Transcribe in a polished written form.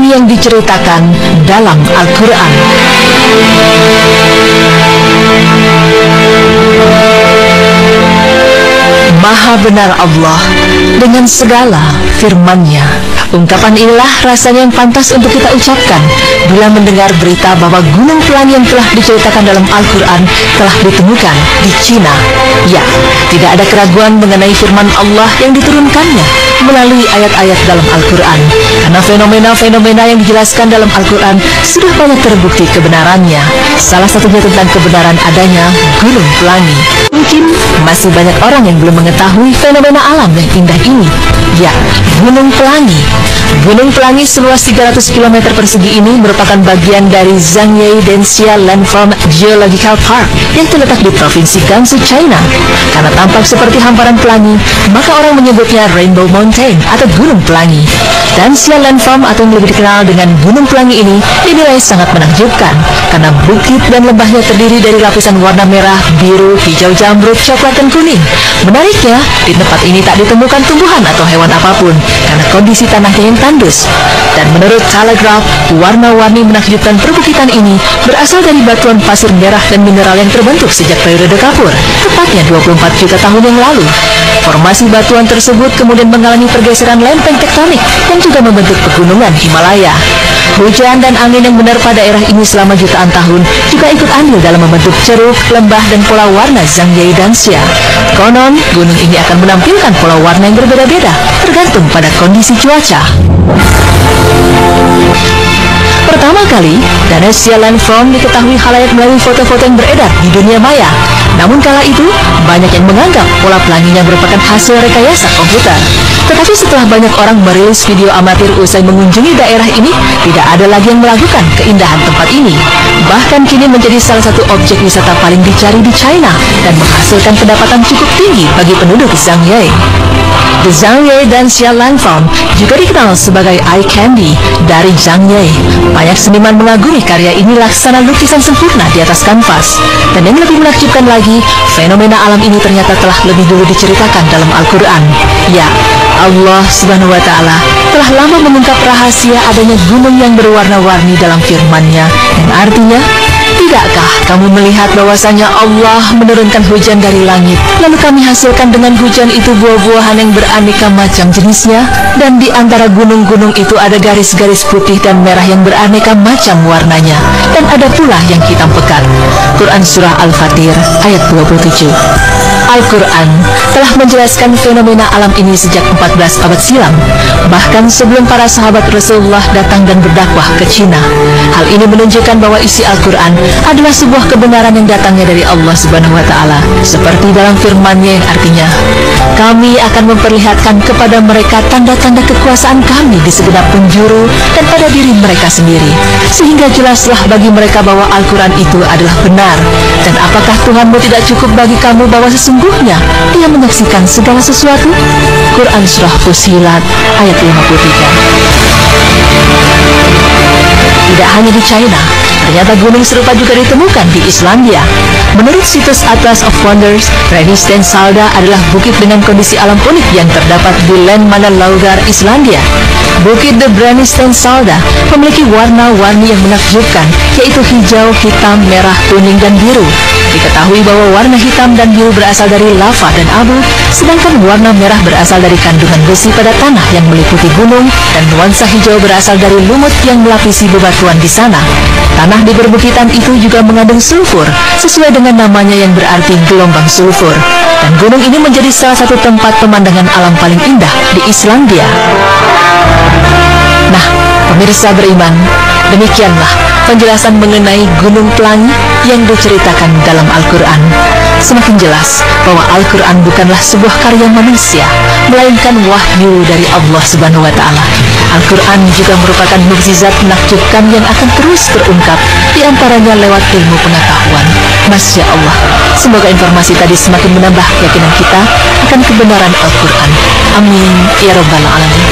pelangi yang diceritakan dalam Al-Quran. Maha benar Allah dengan segala firman-Nya. Ungkapan inilah rasanya yang pantas untuk kita ucapkan bila mendengar berita bahwa gunung pelangi yang telah diceritakan dalam Al-Quran telah ditemukan di Cina. Ya, tidak ada keraguan mengenai firman Allah yang diturunkannya melalui ayat-ayat dalam Al-Quran. Karena fenomena-fenomena yang dijelaskan dalam Al-Quran sudah banyak terbukti kebenarannya. Salah satunya tentang kebenaran adanya gunung pelangi. Mungkin masih banyak orang yang belum mengetahui fenomena alam yang indah ini. Ya, gunung pelangi. Gunung pelangi seluas 300 km persegi ini merupakan bagian dari Zhangye Denxia Landform Geological Park yang terletak di Provinsi Gansu, China. Karena tampak seperti hamparan pelangi, maka orang menyebutnya Rainbow Mountain atau Gunung Pelangi. Denxia Landform atau yang lebih dikenal dengan Gunung Pelangi ini dinilai sangat menakjubkan karena bukit dan lembahnya terdiri dari lapisan warna merah, biru, hijau jamrut, coklat, dan kuning. Menariknya, di tempat ini tak ditemukan tumbuhan atau hewan apapun karena kondisi tanahnya yang tandus. Dan menurut Telegraph, warna-warni menakjubkan perbukitan ini berasal dari batuan pasir merah dan mineral yang terbentuk sejak periode Kapur, tepatnya 24 juta tahun yang lalu. Formasi batuan tersebut kemudian mengalami pergeseran lempeng tektonik yang juga membentuk pegunungan Himalaya. Hujan dan angin yang menerpa daerah ini selama jutaan tahun juga ikut andil dalam membentuk ceruk, lembah, dan pola warna Zhangye Denxia. Konon, gunung ini akan menampilkan pola warna yang berbeda-beda tergantung pada kondisi cuaca. Pertama kali, Denxia Landform diketahui khalayak melalui foto-foto yang beredar di dunia maya. Namun kala itu, banyak yang menganggap pola pelanginya merupakan hasil rekayasa komputer. Tetapi setelah banyak orang merilis video amatir usai mengunjungi daerah ini, tidak ada lagi yang meragukan keindahan tempat ini. Bahkan kini menjadi salah satu objek wisata paling dicari di China dan menghasilkan pendapatan cukup tinggi bagi penduduk Zhangye. The Zhangye Denxia Landform juga dikenal sebagai eye candy dari Zhangye. Banyak seniman mengagumi karya ini laksana lukisan sempurna di atas kanvas. Dan yang lebih menakjubkan lagi, fenomena alam ini ternyata telah lebih dulu diceritakan dalam Al-Quran. Ya, Allah Subhanahu wa Ta'ala telah lama mengungkap rahasia adanya gunung yang berwarna-warni dalam firman-Nya, yang artinya, tidakkah kamu melihat bahwasanya Allah menurunkan hujan dari langit, lalu kami hasilkan dengan hujan itu buah-buahan yang beraneka macam jenisnya, dan di antara gunung-gunung itu ada garis-garis putih dan merah yang beraneka macam warnanya, dan ada pula yang hitam pekat. Quran Surah Al-Fatir ayat 27. Al-Quran telah menjelaskan fenomena alam ini sejak 14 abad silam, bahkan sebelum para sahabat Rasulullah datang dan berdakwah ke Cina. Hal ini menunjukkan bahwa isi Al-Quran adalah sebuah kebenaran yang datangnya dari Allah Subhanahu wa Ta'ala, seperti dalam firman-Nya yang artinya, kami akan memperlihatkan kepada mereka tanda-tanda kekuasaan kami di segenap penjuru dan pada diri mereka sendiri, sehingga jelaslah bagi mereka bahwa Al-Quran itu adalah benar. Dan apakah Tuhanmu tidak cukup bagi kamu bahwa sesungguhnya Dia menyaksikan segala sesuatu? Quran Surah Fussilat ayat 53. Tidak hanya di China, ternyata gunung serupa juga ditemukan di Islandia. Menurut situs Atlas of Wonders, Brennisteinsdal Salda adalah bukit dengan kondisi alam unik yang terdapat di Landmannalaugar, Islandia. Bukit The Brennisteinsdal Salda memiliki warna-warni yang menakjubkan, yaitu hijau, hitam, merah, kuning, dan biru. Diketahui bahwa warna hitam dan biru berasal dari lava dan abu, sedangkan warna merah berasal dari kandungan besi pada tanah yang meliputi gunung, dan nuansa hijau berasal dari lumut yang melapisi bebatuan di sana. Tanah di perbukitan itu juga mengandung sulfur, sesuai dengan namanya yang berarti gelombang sulfur. Dan gunung ini menjadi salah satu tempat pemandangan alam paling indah di Islandia. Nah, pemirsa beriman, demikianlah penjelasan mengenai Gunung Pelangi yang diceritakan dalam Al-Quran. Semakin jelas bahwa Al-Quran bukanlah sebuah karya manusia, melainkan wahyu dari Allah Subhanahu wa Ta'ala. Al-Quran juga merupakan mukjizat menakjubkan yang akan terus terungkap, di antaranya lewat ilmu pengetahuan. Masya Allah, semoga informasi tadi semakin menambah keyakinan kita akan kebenaran Al-Quran. Amin ya Rabbal Alamin.